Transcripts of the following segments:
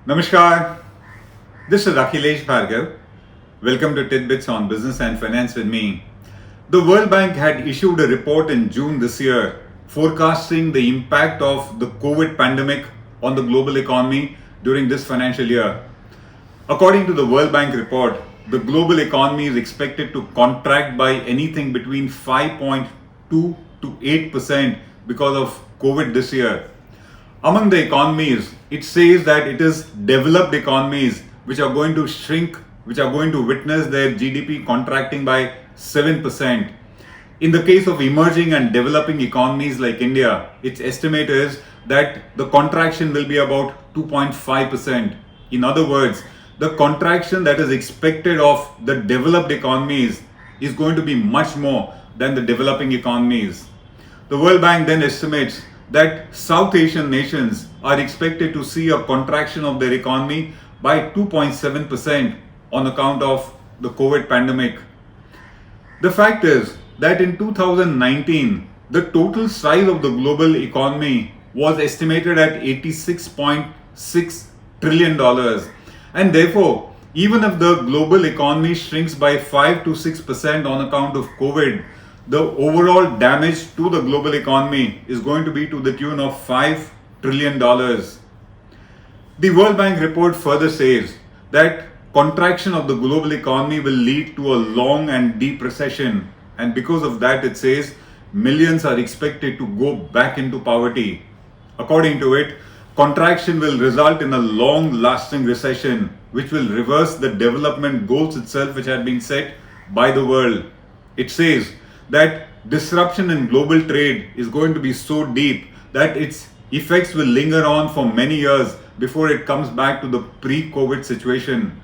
Namaskar, this is Akhilesh Bhargav. Welcome to Tidbits on Business and Finance with me. The World Bank had issued a report in June this year forecasting the impact of the COVID pandemic on the global economy during this financial year. According to the World Bank report, the global economy is expected to contract by anything between 5.2 to 8% because of COVID this year. Among the economies, it says that it is developed economies which are going to shrink, which are going to witness their GDP contracting by 7%. In the case of emerging and developing economies like India, its estimate is that the contraction will be about 2.5%. In other words, the contraction that is expected of the developed economies is going to be much more than the developing economies. The World Bank then estimates that South Asian nations are expected to see a contraction of their economy by 2.7% on account of the COVID pandemic. The fact is that in 2019, the total size of the global economy was estimated at $86.6 trillion. And therefore, even if the global economy shrinks by 5 to 6% on account of COVID, the overall damage to the global economy is going to be to the tune of $5 trillion. The World Bank report further says that contraction of the global economy will lead to a long and deep recession, and because of that, it says millions are expected to go back into poverty. According to it, contraction will result in a long-lasting recession which will reverse the development goals itself which had been set by the world. It says that disruption in global trade is going to be so deep that its effects will linger on for many years before it comes back to the pre-COVID situation.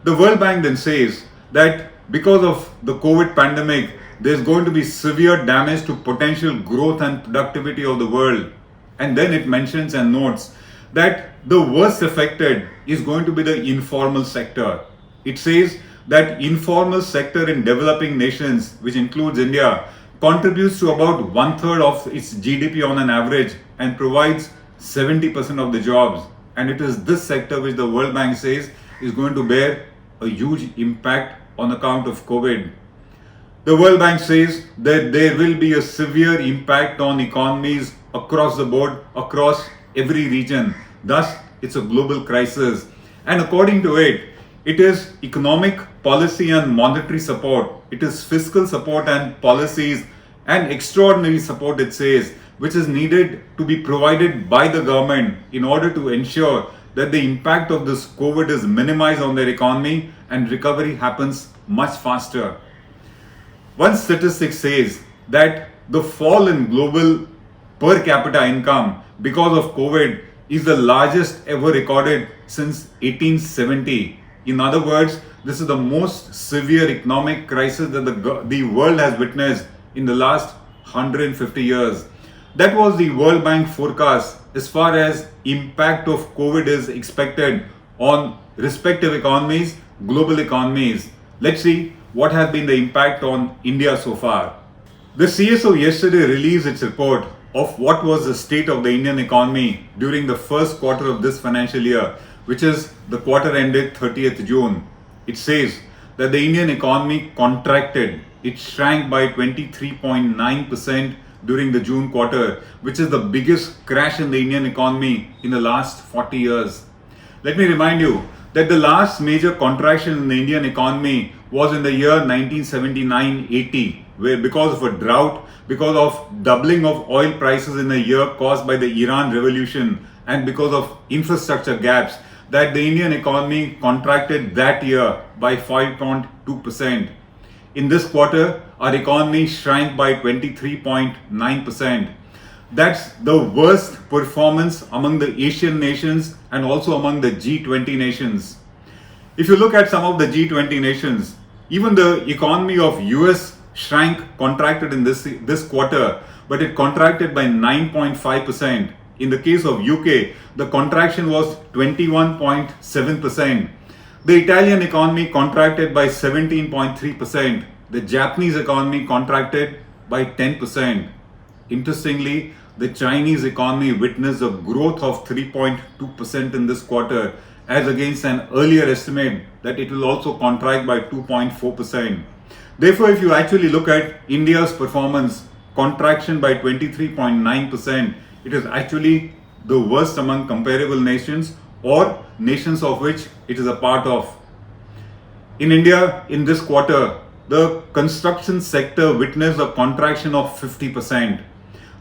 The World Bank then says that because of the COVID pandemic, there's going to be severe damage to potential growth and productivity of the world. And then it mentions and notes that the worst affected is going to be the informal sector. It says that informal sector in developing nations, which includes India, contributes to about 1/3 of its GDP on an average and provides 70% of the jobs. And it is this sector which the World Bank says is going to bear a huge impact on account of COVID. The World Bank says that there will be a severe impact on economies across the board, across every region. Thus, it's a global crisis. And according to it, it is economic policy and monetary support, it is fiscal support and policies and extraordinary support, it says, which is needed to be provided by the government in order to ensure that the impact of this COVID is minimized on their economy and recovery happens much faster. One statistic says that the fall in global per capita income because of COVID is the largest ever recorded since 1870. In other words, this is the most severe economic crisis that the world has witnessed in the last 150 years. That was the World Bank forecast as far as impact of COVID is expected on respective economies, global economies. Let's see what has been the impact on India so far. The CSO yesterday released its report of what was the state of the Indian economy during the first quarter of this financial year, which is the quarter ended 30th June. It says that the Indian economy contracted. It shrank by 23.9% during the June quarter, which is the biggest crash in the Indian economy in the last 40 years. Let me remind you that the last major contraction in the Indian economy was in the year 1979-80, where because of a drought, because of doubling of oil prices in a year caused by the Iran revolution, and because of infrastructure gaps, that the Indian economy contracted that year by 5.2%. In this quarter, our economy shrank by 23.9%. That's the worst performance among the Asian nations and also among the G20 nations. If you look at some of the G20 nations, even the economy of US shrank, contracted in this quarter, but it contracted by 9.5%. In the case of UK, the contraction was 21.7%. The Italian economy contracted by 17.3%. The Japanese economy contracted by 10%. Interestingly, the Chinese economy witnessed a growth of 3.2% in this quarter, as against an earlier estimate that it will also contract by 2.4%. Therefore, if you actually look at India's performance, contraction by 23.9%, it is actually the worst among comparable nations or nations of which it is a part of. In India, in this quarter, the construction sector witnessed a contraction of 50%.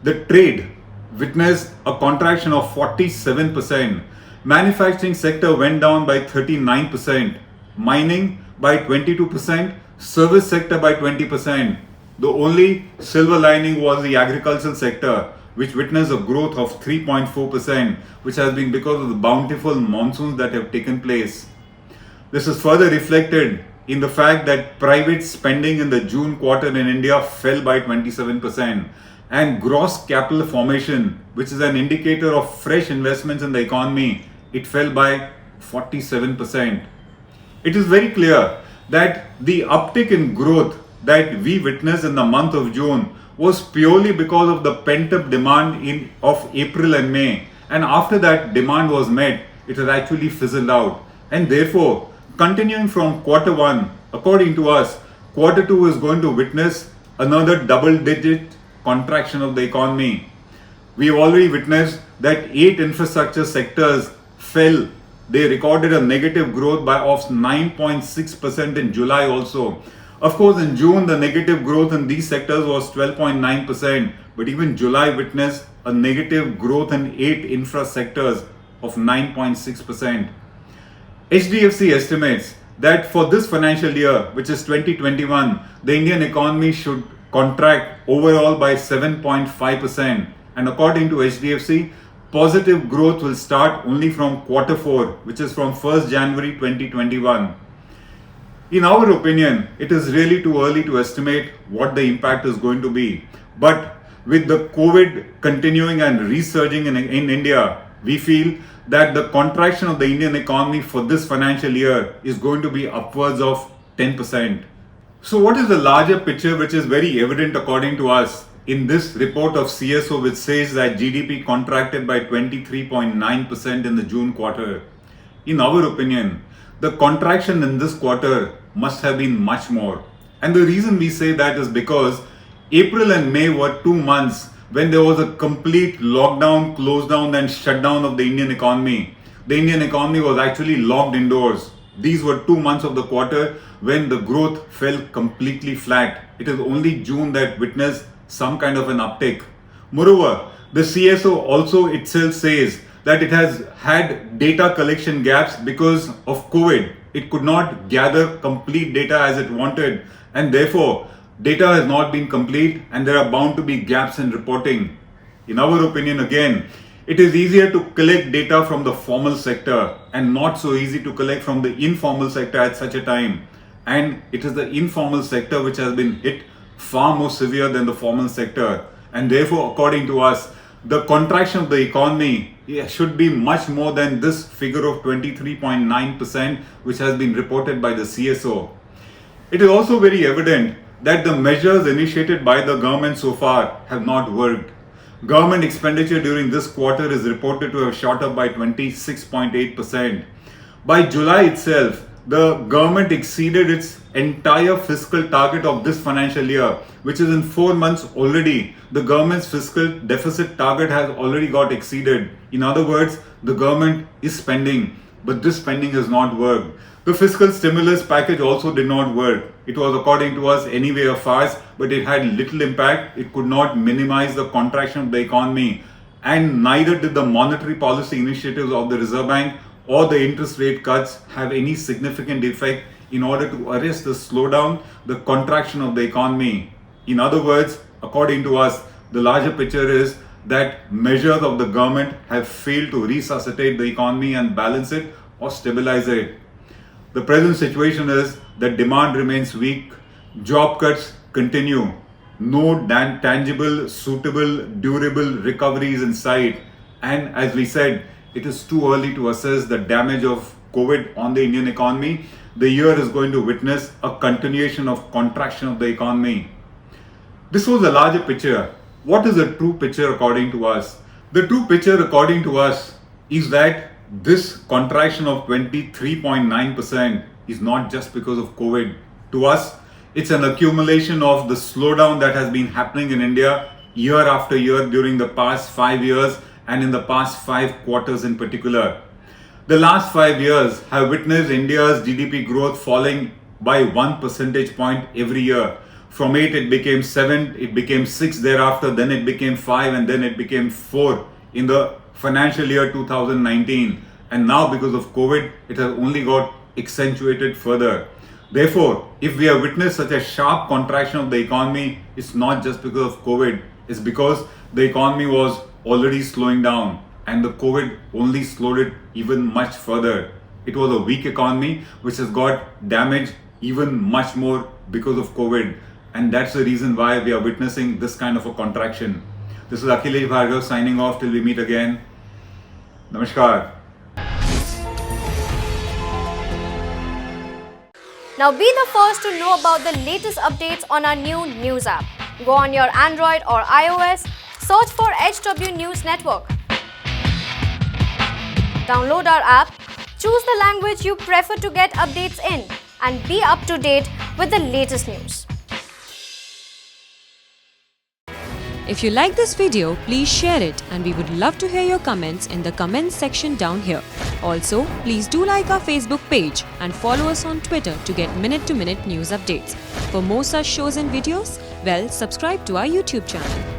The trade witnessed a contraction of 47%. Manufacturing sector went down by 39%. Mining by 22%. Service sector by 20%. The only silver lining was the agricultural sector, which witnessed a growth of 3.4%, which has been because of the bountiful monsoons that have taken place. This is further reflected in the fact that private spending in the June quarter in India fell by 27%, and gross capital formation, which is an indicator of fresh investments in the economy, it fell by 47%. It is very clear that the uptick in growth that we witnessed in the month of June was purely because of the pent-up demand of April and May, and after that demand was met, it has actually fizzled out, and therefore continuing from quarter one, according to us, quarter two is going to witness another double-digit contraction of the economy. We have already witnessed that 8 infrastructure sectors fell. They recorded a negative growth of 9.6% in July also. Of course, in June, the negative growth in these sectors was 12.9%, but even July witnessed a negative growth in 8 infra sectors of 9.6%. HDFC estimates that for this financial year, which is 2021, the Indian economy should contract overall by 7.5%. And according to HDFC, positive growth will start only from quarter 4, which is from 1st January 2021. In our opinion, it is really too early to estimate what the impact is going to be. But with the COVID continuing and resurging in India, we feel that the contraction of the Indian economy for this financial year is going to be upwards of 10%. So what is the larger picture which is very evident according to us in this report of CSO, which says that GDP contracted by 23.9% in the June quarter? In our opinion, the contraction in this quarter must have been much more. And the reason we say that is because April and May were 2 months when there was a complete lockdown, close down and shutdown of the Indian economy. The Indian economy was actually locked indoors. These were 2 months of the quarter when the growth fell completely flat. It is only June that witnessed some kind of an uptick. Moreover, the CSO also itself says that it has had data collection gaps because of COVID. It could not gather complete data as it wanted, and therefore data has not been complete and there are bound to be gaps in reporting. In our opinion, again, it is easier to collect data from the formal sector and not so easy to collect from the informal sector at such a time. And it is the informal sector which has been hit far more severe than the formal sector. And therefore, according to us, the contraction of the economy should be much more than this figure of 23.9%, which has been reported by the CSO. It is also very evident that the measures initiated by the government so far have not worked. Government expenditure during this quarter is reported to have shot up by 26.8%. By July itself, the government exceeded its entire fiscal target of this financial year, which is in 4 months already. The government's fiscal deficit target has already got exceeded. In other words, the government is spending, but this spending has not worked. The fiscal stimulus package also did not work. It was, according to us, anyway a farce, but it had little impact. It could not minimize the contraction of the economy, and neither did the monetary policy initiatives of the Reserve Bank or the interest rate cuts have any significant effect in order to arrest the slowdown, the contraction of the economy. In other words, according to us, the larger picture is that measures of the government have failed to resuscitate the economy and balance it or stabilize it. The present situation is that demand remains weak, job cuts continue, no tangible, suitable, durable recovery is in sight, and as we said, it is too early to assess the damage of COVID on the Indian economy. The year is going to witness a continuation of contraction of the economy. This was the larger picture. what is the true picture according to us? The true picture according to us is that this contraction of 23.9% is not just because of COVID. To us, it's an accumulation of the slowdown that has been happening in India year after year during the past 5 years and in the past 5 quarters in particular. The last 5 years have witnessed India's GDP growth falling by 1 percentage point every year. From 8 it became 7, it became 6 thereafter, then it became 5 and then it became 4 in the financial year 2019. And now because of COVID, it has only got accentuated further. Therefore, if we have witnessed such a sharp contraction of the economy, it's not just because of COVID, it's because the economy was already slowing down and the COVID only slowed it even much further. It was a weak economy which has got damaged even much more because of COVID, and that's the reason why we are witnessing this kind of a contraction. This is Akhilesh Bhargav signing off till we meet again. Namaskar. Now be the first to know about the latest updates on our new news app. Go on your Android or iOS, search for HW News Network. Download our app, choose the language you prefer to get updates in, and be up to date with the latest news. If you like this video, please share it, and we would love to hear your comments in the comments section down here. Also, please do like our Facebook page and follow us on Twitter to get minute-to-minute news updates. For more such shows and videos, subscribe to our YouTube channel.